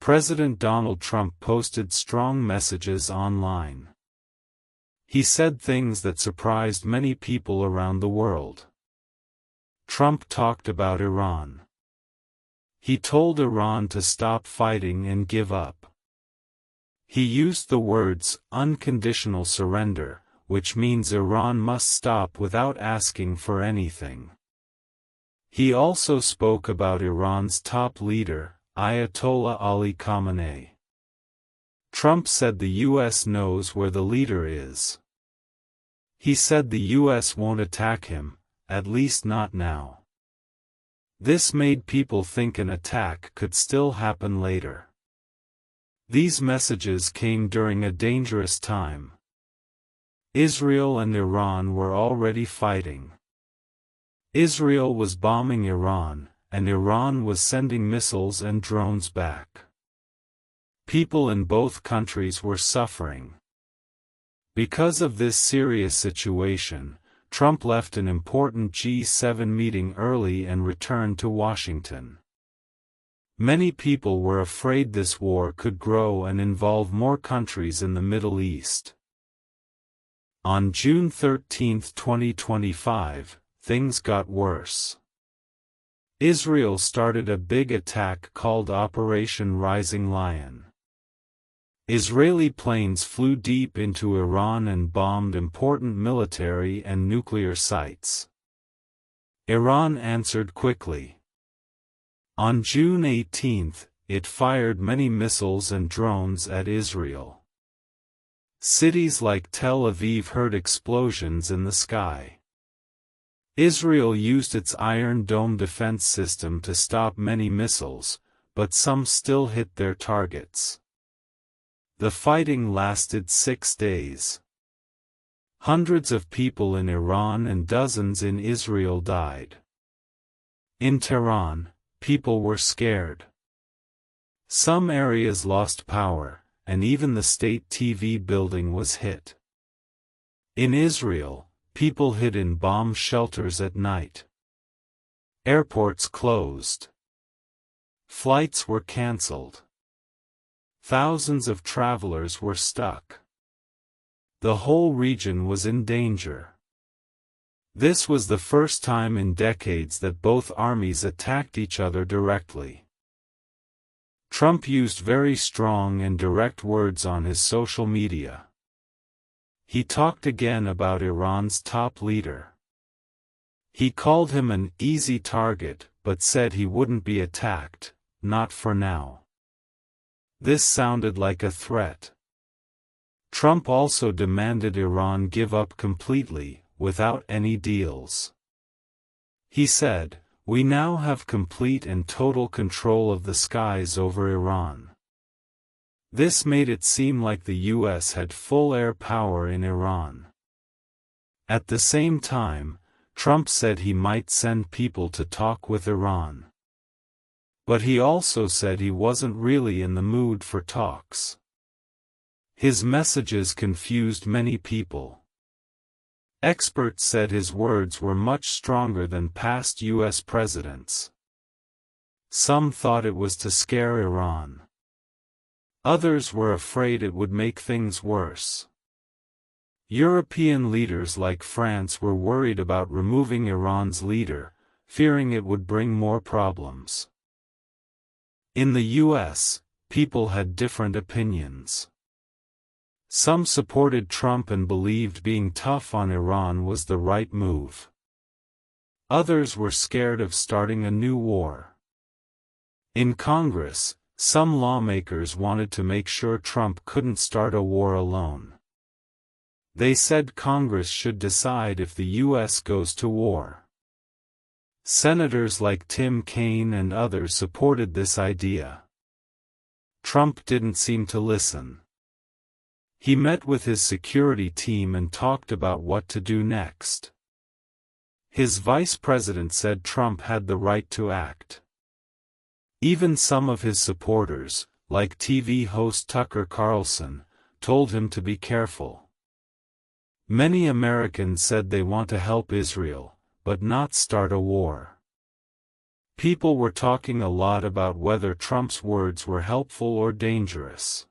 President Donald Trump posted strong messages online. He said things that surprised many people around the world. Trump talked about Iran. He told Iran to stop fighting and give up. He used the words, unconditional surrender, which means Iran must stop without asking for anything. He also spoke about Iran's top leader, Ayatollah Ali Khamenei. Trump said the U.S. knows where the leader is. He said the U.S. won't attack him, at least not now. This made people think an attack could still happen later. These messages came during a dangerous time. Israel and Iran were already fighting. Israel was bombing Iran, and Iran was sending missiles and drones back. People in both countries were suffering. Because of this serious situation, Trump left an important G7 meeting early and returned to Washington. Many people were afraid this war could grow and involve more countries in the Middle East. On June 13, 2025, things got worse. Israel started a big attack called Operation Rising Lion. Israeli planes flew deep into Iran and bombed important military and nuclear sites. Iran answered quickly. On June 18, it fired many missiles and drones at Israel. Cities like Tel Aviv heard explosions in the sky. Israel used its Iron Dome defense system to stop many missiles, but some still hit their targets. The fighting lasted 6 days. Hundreds of people in Iran and dozens in Israel died. In Tehran, people were scared. Some areas lost power, and even the state TV building was hit. In Israel, people hid in bomb shelters at night. Airports closed. Flights were cancelled. Thousands of travelers were stuck. The whole region was in danger. This was the first time in decades that both armies attacked each other directly. Trump used very strong and direct words on his social media. He talked again about Iran's top leader. He called him an easy target, but said he wouldn't be attacked, not for now. This sounded like a threat. Trump also demanded Iran give up completely, without any deals. He said, "We now have complete and total control of the skies over Iran." This made it seem like the U.S. had full air power in Iran. At the same time, Trump said he might send people to talk with Iran. But he also said he wasn't really in the mood for talks. His messages confused many people. Experts said his words were much stronger than past U.S. presidents. Some thought it was to scare Iran. Others were afraid it would make things worse. European leaders like France were worried about removing Iran's leader, fearing it would bring more problems. In the U.S., people had different opinions. Some supported Trump and believed being tough on Iran was the right move. Others were scared of starting a new war. In Congress, some lawmakers wanted to make sure Trump couldn't start a war alone. They said Congress should decide if the U.S. goes to war. Senators like Tim Kaine and others supported this idea. Trump didn't seem to listen. He met with his security team and talked about what to do next. His vice president said Trump had the right to act. Even some of his supporters, like TV host Tucker Carlson, told him to be careful. Many Americans said they want to help Israel, but not start a war. People were talking a lot about whether Trump's words were helpful or dangerous.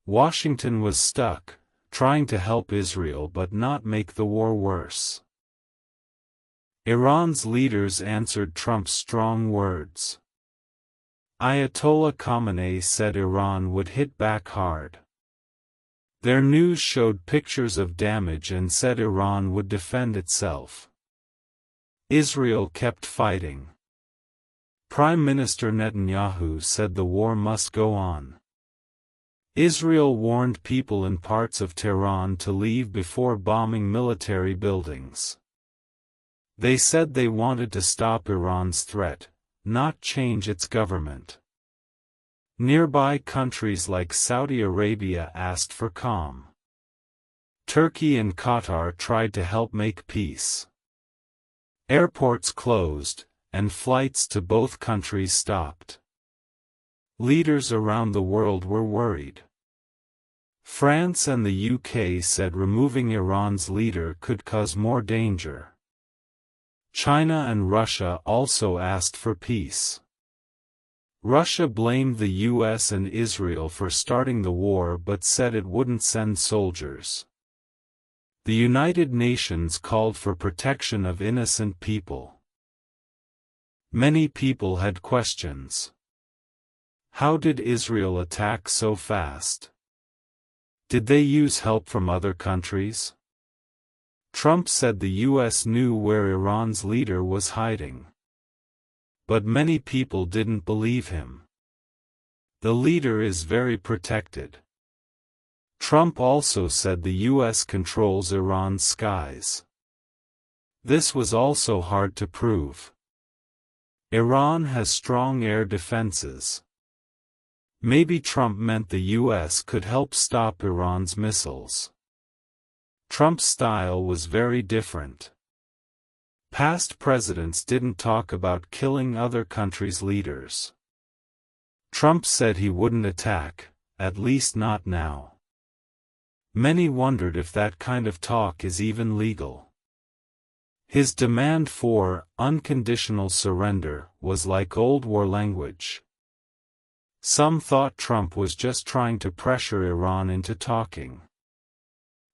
Washington was stuck, trying to help Israel but not make the war worse. Iran's leaders answered Trump's strong words. Ayatollah Khamenei said Iran would hit back hard. Their news showed pictures of damage and said Iran would defend itself. Israel kept fighting. Prime Minister Netanyahu said the war must go on. Israel warned people in parts of Tehran to leave before bombing military buildings. They said they wanted to stop Iran's threat, not change its government. Nearby countries like Saudi Arabia asked for calm. Turkey and Qatar tried to help make peace. Airports closed, and flights to both countries stopped. Leaders around the world were worried. France and the UK said removing Iran's leader could cause more danger. China and Russia also asked for peace. Russia blamed the US and Israel for starting the war but said it wouldn't send soldiers. The United Nations called for protection of innocent people. Many people had questions. How did Israel attack so fast? Did they use help from other countries? Trump said the US knew where Iran's leader was hiding. But many people didn't believe him. The leader is very protected. Trump also said the US controls Iran's skies. This was also hard to prove. Iran has strong air defenses. Maybe Trump meant the US could help stop Iran's missiles. Trump's style was very different. Past presidents didn't talk about killing other countries' leaders. Trump said he wouldn't attack, at least not now. Many wondered if that kind of talk is even legal. His demand for unconditional surrender was like old war language. Some thought Trump was just trying to pressure Iran into talking.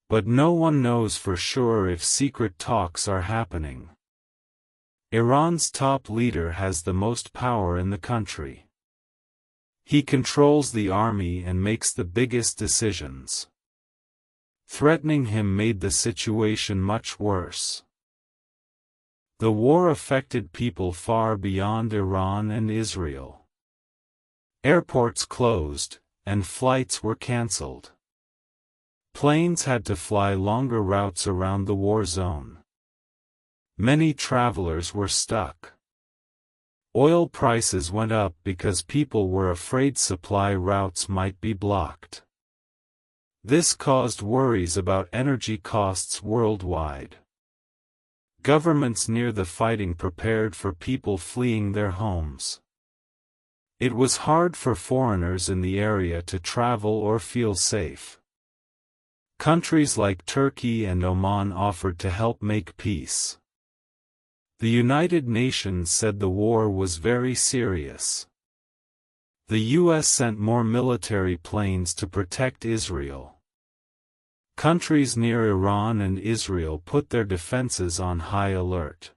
But no one knows for sure if secret talks are happening. Iran's top leader has the most power in the country. He controls the army and makes the biggest decisions. Threatening him made the situation much worse. The war affected people far beyond Iran and Israel. Airports closed, and flights were cancelled. Planes had to fly longer routes around the war zone. Many travelers were stuck. Oil prices went up because people were afraid supply routes might be blocked. This caused worries about energy costs worldwide. Governments near the fighting prepared for people fleeing their homes. It was hard for foreigners in the area to travel or feel safe. Countries like Turkey and Oman offered to help make peace. The United Nations said the war was very serious. The US sent more military planes to protect Israel. Countries near Iran and Israel put their defenses on high alert.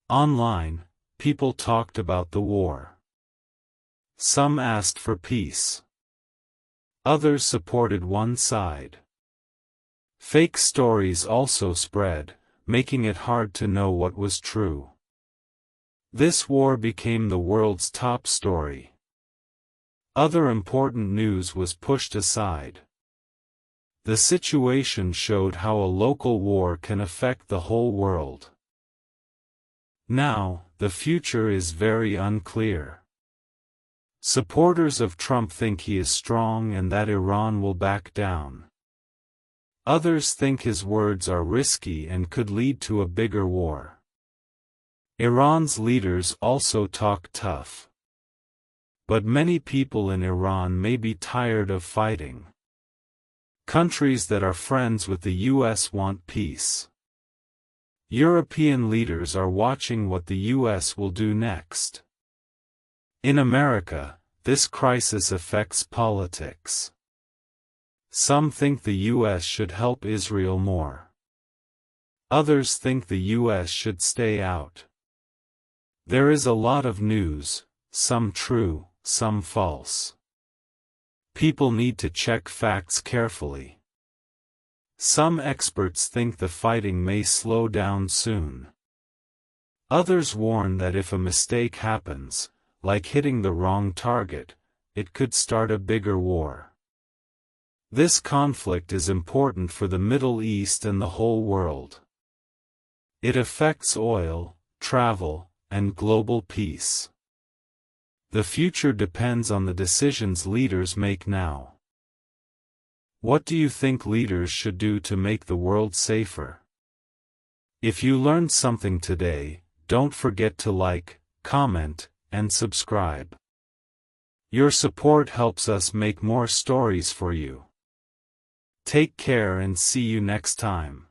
Online, people talked about the war. Some asked for peace. Others supported one side. Fake stories also spread, making it hard to know what was true. This war became the world's top story. Other important news was pushed aside. The situation showed how a local war can affect the whole world. Now, the future is very unclear. Supporters of Trump think he is strong and that Iran will back down. Others think his words are risky and could lead to a bigger war. Iran's leaders also talk tough. But many people in Iran may be tired of fighting. Countries that are friends with the US want peace. European leaders are watching what the US will do next. In America, this crisis affects politics. Some think the US should help Israel more. Others think the US should stay out. There is a lot of news, some true, some false. People need to check facts carefully. Some experts think the fighting may slow down soon. Others warn that if a mistake happens, like hitting the wrong target, it could start a bigger war. This conflict is important for the Middle East and the whole world. It affects oil, travel, and global peace. The future depends on the decisions leaders make now. What do you think leaders should do to make the world safer? If you learned something today, don't forget to like, comment, and subscribe. Your support helps us make more stories for you. Take care and see you next time.